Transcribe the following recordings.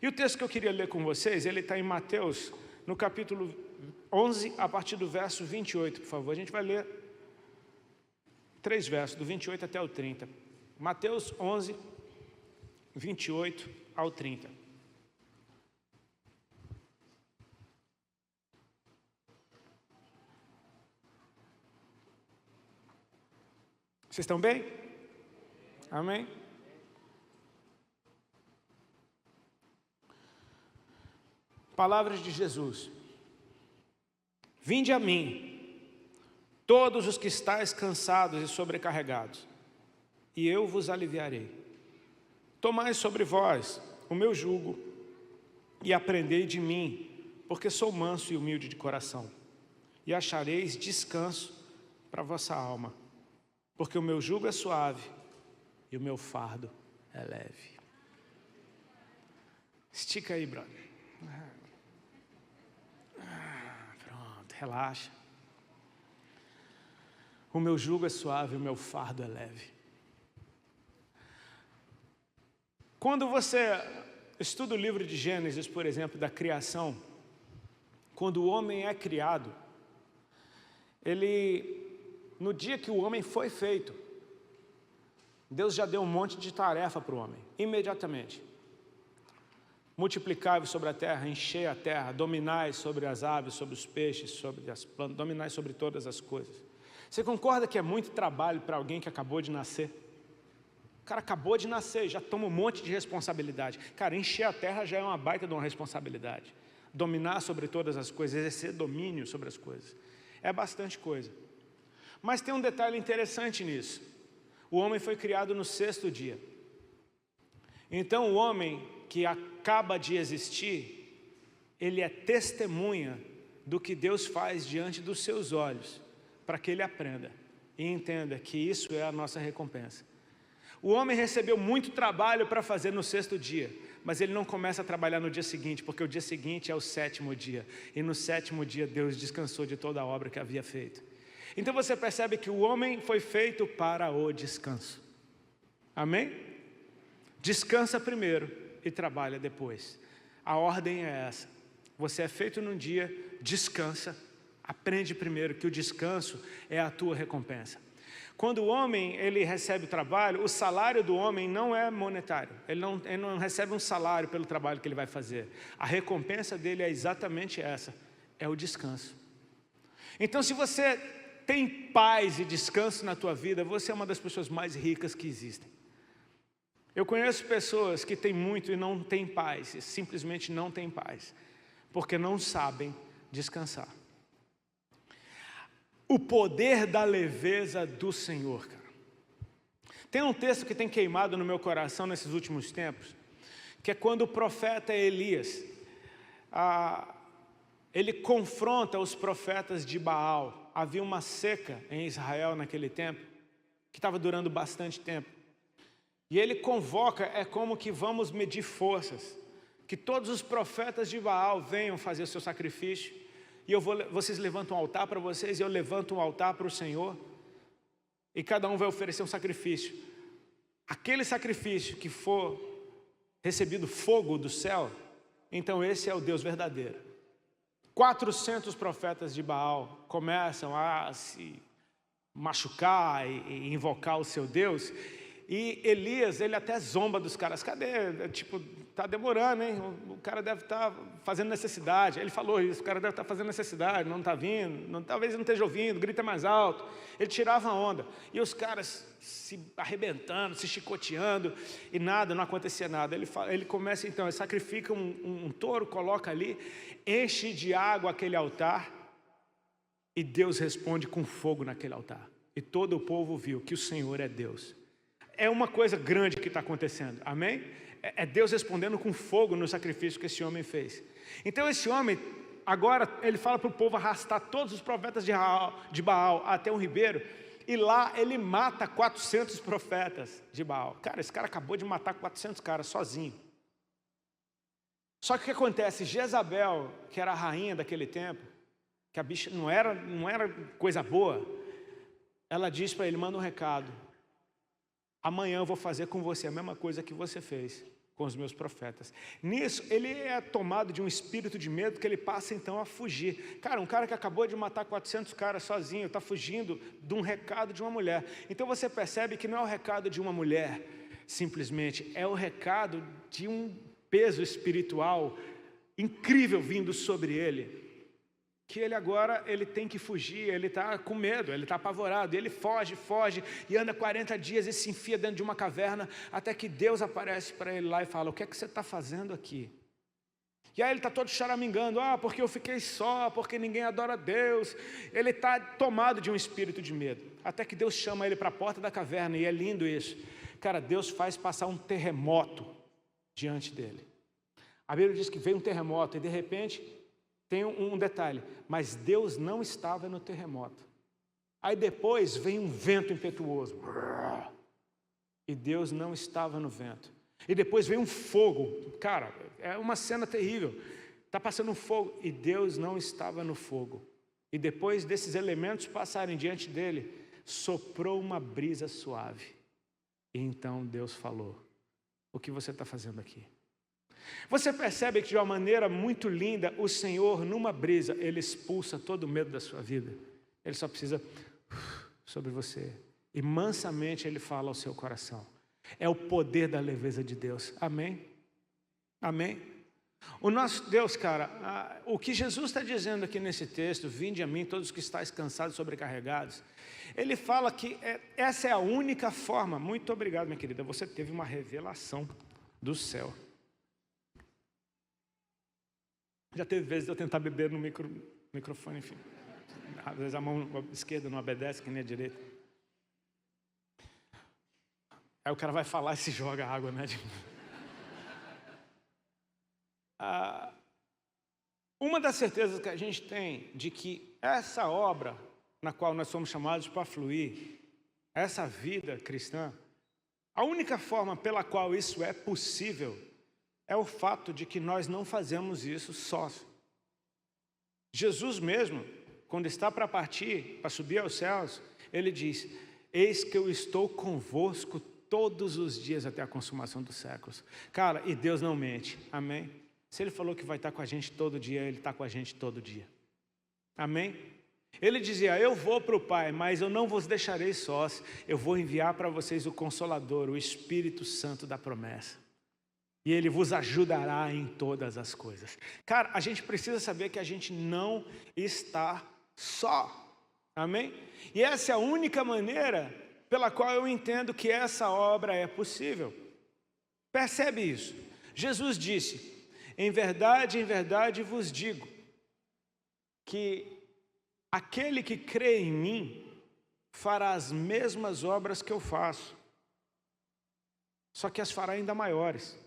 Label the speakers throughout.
Speaker 1: E o texto que eu queria ler com vocês, ele está em Mateus, no capítulo 11, a partir do verso 28, por favor. A gente vai ler 3 versos, do 28 até o 30. Mateus 11, 28 ao 30. Vocês estão bem? Amém? Palavras de Jesus. Vinde a mim, todos os que estáis cansados e sobrecarregados, e eu vos aliviarei. Tomai sobre vós o meu jugo e aprendei de mim, porque sou manso e humilde de coração, e achareis descanso para a vossa alma, porque o meu jugo é suave e o meu fardo é leve. Estica aí, brother. Pronto, relaxa. O meu jugo é suave e o meu fardo é leve. Quando você estuda o livro de Gênesis, por exemplo, da criação, quando o homem é criado, no dia que o homem foi feito, Deus já deu um monte de tarefa para o homem, imediatamente. Multiplicai sobre a terra, enchei a terra, dominai sobre as aves, sobre os peixes, sobre as plantas, dominai sobre todas as coisas. Você concorda que é muito trabalho para alguém que acabou de nascer? O cara acabou de nascer, já toma um monte de responsabilidade. Cara, encher a terra já é uma baita de uma responsabilidade. Dominar sobre todas as coisas, exercer domínio sobre as coisas. É bastante coisa. Mas tem um detalhe interessante nisso. O homem foi criado no 6º dia. Então o homem que acaba de existir, ele é testemunha do que Deus faz diante dos seus olhos, para que ele aprenda e entenda que isso é a nossa recompensa. O homem recebeu muito trabalho para fazer no 6º dia, mas ele não começa a trabalhar no dia seguinte, porque o dia seguinte é o 7º dia, e no 7º dia Deus descansou de toda a obra que havia feito. Então você percebe que o homem foi feito para o descanso. Amém? Descansa primeiro e trabalha depois. A ordem é essa. Você é feito num dia, descansa, aprende primeiro que o descanso é a tua recompensa. Quando o homem ele recebe o trabalho, o salário do homem não é monetário. Ele não recebe um salário pelo trabalho que ele vai fazer. A recompensa dele é exatamente essa, é o descanso. Então se você tem paz e descanso na tua vida, você é uma das pessoas mais ricas que existem. Eu conheço pessoas que têm muito e não têm paz, e simplesmente não têm paz, porque não sabem descansar. O poder da leveza do Senhor, cara. Tem um texto que tem queimado no meu coração nesses últimos tempos, que é quando o profeta Elias, ele confronta os profetas de Baal. Havia uma seca em Israel naquele tempo, que estava durando bastante tempo. E ele convoca, é como que vamos medir forças, que todos os profetas de Baal venham fazer o seu sacrifício, e vocês levantam um altar para vocês, e eu levanto um altar para o Senhor, e cada um vai oferecer um sacrifício. Aquele sacrifício que for recebido fogo do céu, então esse é o Deus verdadeiro. 400 profetas de Baal começam a se machucar e invocar o seu Deus, e Elias, ele até zomba dos caras. Cadê? Tipo, tá demorando, hein? O cara deve estar fazendo necessidade. Ele falou isso, o cara deve estar fazendo necessidade, não está vindo, talvez não esteja ouvindo, grita mais alto. Ele tirava a onda. E os caras se arrebentando, se chicoteando, e nada, não acontecia nada. Ele começa então, ele sacrifica um touro, coloca ali, enche de água aquele altar, e Deus responde com fogo naquele altar. E todo o povo viu que o Senhor é Deus. É uma coisa grande que está acontecendo, amém? É Deus respondendo com fogo no sacrifício que esse homem fez. Então esse homem, agora ele fala para o povo arrastar todos os profetas de Baal até um ribeiro, e lá ele mata 400 profetas de Baal. Cara, esse cara acabou de matar 400 caras sozinho. Só que o que acontece? Jezabel, que era a rainha daquele tempo, que a bicha não era coisa boa, ela diz para ele, manda um recado: amanhã eu vou fazer com você a mesma coisa que você fez com os meus profetas. Nisso, ele é tomado de um espírito de medo que ele passa então a fugir. Cara, um cara que acabou de matar 400 caras sozinho, está fugindo de um recado de uma mulher. Então você percebe que não é o recado de uma mulher, simplesmente, é o recado de um peso espiritual incrível vindo sobre ele. Que ele agora tem que fugir, ele está com medo, ele está apavorado, ele foge e anda 40 dias e se enfia dentro de uma caverna, até que Deus aparece para ele lá e fala: o que é que você está fazendo aqui? E aí ele está todo choramingando: porque eu fiquei só, porque ninguém adora Deus. Ele está tomado de um espírito de medo, até que Deus chama ele para a porta da caverna, e é lindo isso. Cara, Deus faz passar um terremoto diante dele. A Bíblia diz que veio um terremoto e de repente... Tem um detalhe, mas Deus não estava no terremoto. Aí depois vem um vento impetuoso, e Deus não estava no vento. E depois vem um fogo, cara, é uma cena terrível. Está passando um fogo, e Deus não estava no fogo. E depois desses elementos passarem diante dele, soprou uma brisa suave. E então Deus falou: o que você está fazendo aqui? Você percebe que de uma maneira muito linda, o Senhor, numa brisa, Ele expulsa todo o medo da sua vida. Ele só precisa sobre você. E mansamente Ele fala ao seu coração. É o poder da leveza de Deus. Amém? Amém? O nosso Deus, cara, o que Jesus está dizendo aqui nesse texto: vinde a mim todos que estáis cansados e sobrecarregados. Ele fala que essa é a única forma. Muito obrigado, minha querida. Você teve uma revelação do céu. Já teve vezes de eu tentar beber no microfone, enfim. Às vezes a mão esquerda não obedece, que nem a direita. Aí o cara vai falar e se joga água, né? Uma das certezas que a gente tem de que essa obra na qual nós somos chamados para fluir, essa vida cristã, a única forma pela qual isso é possível é o fato de que nós não fazemos isso sós. Jesus mesmo, quando está para partir, para subir aos céus, ele diz: eis que eu estou convosco todos os dias até a consumação dos séculos. Cara, e Deus não mente, amém? Se Ele falou que vai estar com a gente todo dia, Ele está com a gente todo dia, amém? Ele dizia: eu vou para o Pai, mas eu não vos deixarei sós, eu vou enviar para vocês o Consolador, o Espírito Santo da promessa. E Ele vos ajudará em todas as coisas. Cara, a gente precisa saber que a gente não está só. Amém? E essa é a única maneira pela qual eu entendo que essa obra é possível. Percebe isso? Jesus disse: em verdade vos digo, que aquele que crê em mim fará as mesmas obras que eu faço, só que as fará ainda maiores,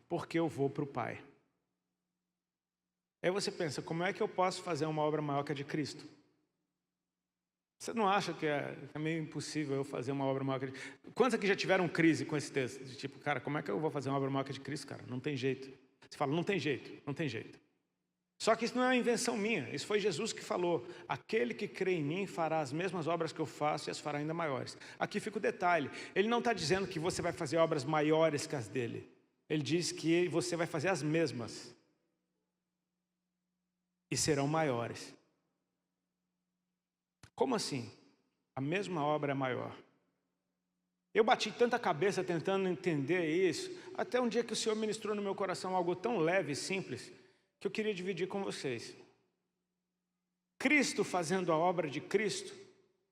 Speaker 1: porque eu vou para o Pai. Aí você pensa: como é que eu posso fazer uma obra maior que a de Cristo? Você não acha que é meio impossível eu fazer uma obra maior que a de Cristo? Quantos aqui já tiveram crise com esse texto? De tipo, cara, como é que eu vou fazer uma obra maior que a de Cristo, cara? Não tem jeito. Você fala: não tem jeito, não tem jeito. Só que isso não é uma invenção minha, isso foi Jesus que falou: aquele que crê em mim fará as mesmas obras que eu faço e as fará ainda maiores. Aqui fica o detalhe: ele não está dizendo que você vai fazer obras maiores que as dele. Ele diz que você vai fazer as mesmas e serão maiores. Como assim? A mesma obra é maior. Eu bati tanta cabeça tentando entender isso, até um dia que o Senhor ministrou no meu coração algo tão leve e simples, que eu queria dividir com vocês. Cristo fazendo a obra de Cristo,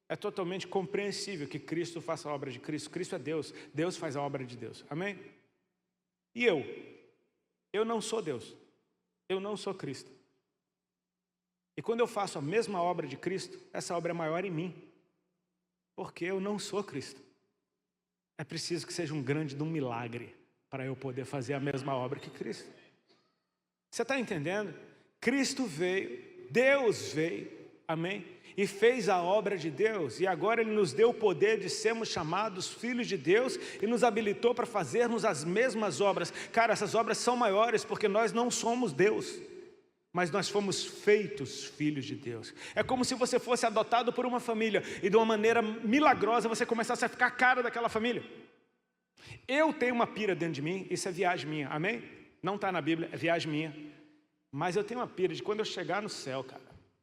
Speaker 1: é totalmente compreensível que Cristo faça a obra de Cristo. Cristo é Deus, Deus faz a obra de Deus. Amém? E eu não sou Deus, eu não sou Cristo. E quando eu faço a mesma obra de Cristo, essa obra é maior em mim, porque eu não sou Cristo. É preciso que seja um grande milagre para eu poder fazer a mesma obra que Cristo. Você está entendendo? Cristo veio, Deus veio, amém? E fez a obra de Deus, e agora Ele nos deu o poder de sermos chamados filhos de Deus, e nos habilitou para fazermos as mesmas obras. Cara, essas obras são maiores, porque nós não somos Deus, mas nós fomos feitos filhos de Deus. É como se você fosse adotado por uma família, e de uma maneira milagrosa você começasse a ficar a cara daquela família. Eu tenho uma pira dentro de mim, isso é viagem minha, amém? Não está na Bíblia, é viagem minha. Mas eu tenho uma pira de quando eu chegar no céu, cara,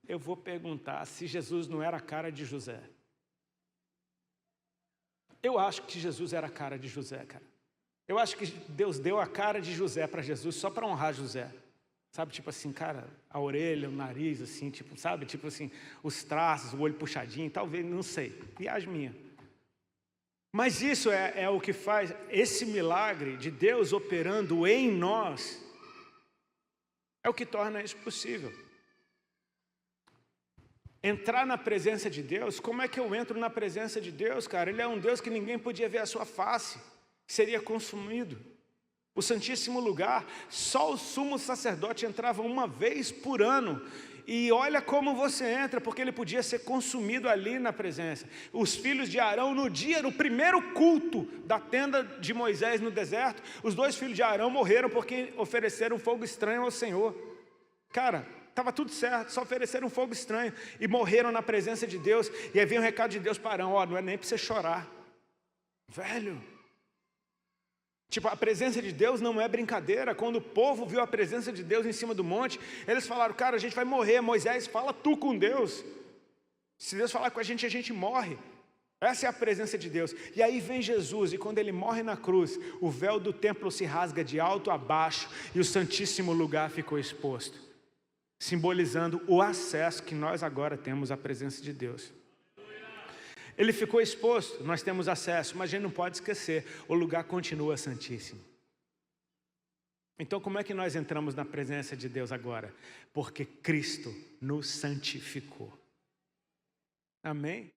Speaker 1: eu vou perguntar se Jesus não era a cara de José. Eu acho que Jesus era a cara de José, cara. Eu acho que Deus deu a cara de José para Jesus só para honrar José. Sabe, tipo assim, cara, a orelha, o nariz, assim, tipo, sabe? Tipo assim, os traços, o olho puxadinho, talvez, não sei. Viagem minha. Mas isso é o que faz esse milagre de Deus operando em nós, é o que torna isso possível. Entrar na presença de Deus, como é que eu entro na presença de Deus, cara? Ele é um Deus que ninguém podia ver a sua face, seria consumido. O Santíssimo Lugar, só o sumo sacerdote entrava uma vez por ano. E olha como você entra, porque ele podia ser consumido ali na presença. Os filhos de Arão, no primeiro culto da tenda de Moisés no deserto, os 2 filhos de Arão morreram porque ofereceram fogo estranho ao Senhor. Cara, estava tudo certo, só ofereceram fogo estranho e morreram na presença de Deus. E aí vem o recado de Deus para Arão: ó, não é nem para você chorar, velho. Tipo, a presença de Deus não é brincadeira. Quando o povo viu a presença de Deus em cima do monte, eles falaram: cara, a gente vai morrer. Moisés, fala tu com Deus. Se Deus falar com a gente morre. Essa é a presença de Deus. E aí vem Jesus, e quando ele morre na cruz, o véu do templo se rasga de alto a baixo, e o santíssimo lugar ficou exposto, simbolizando o acesso que nós agora temos à presença de Deus. Ele ficou exposto, nós temos acesso, mas a gente não pode esquecer, o lugar continua santíssimo. Então como é que nós entramos na presença de Deus agora? Porque Cristo nos santificou. Amém?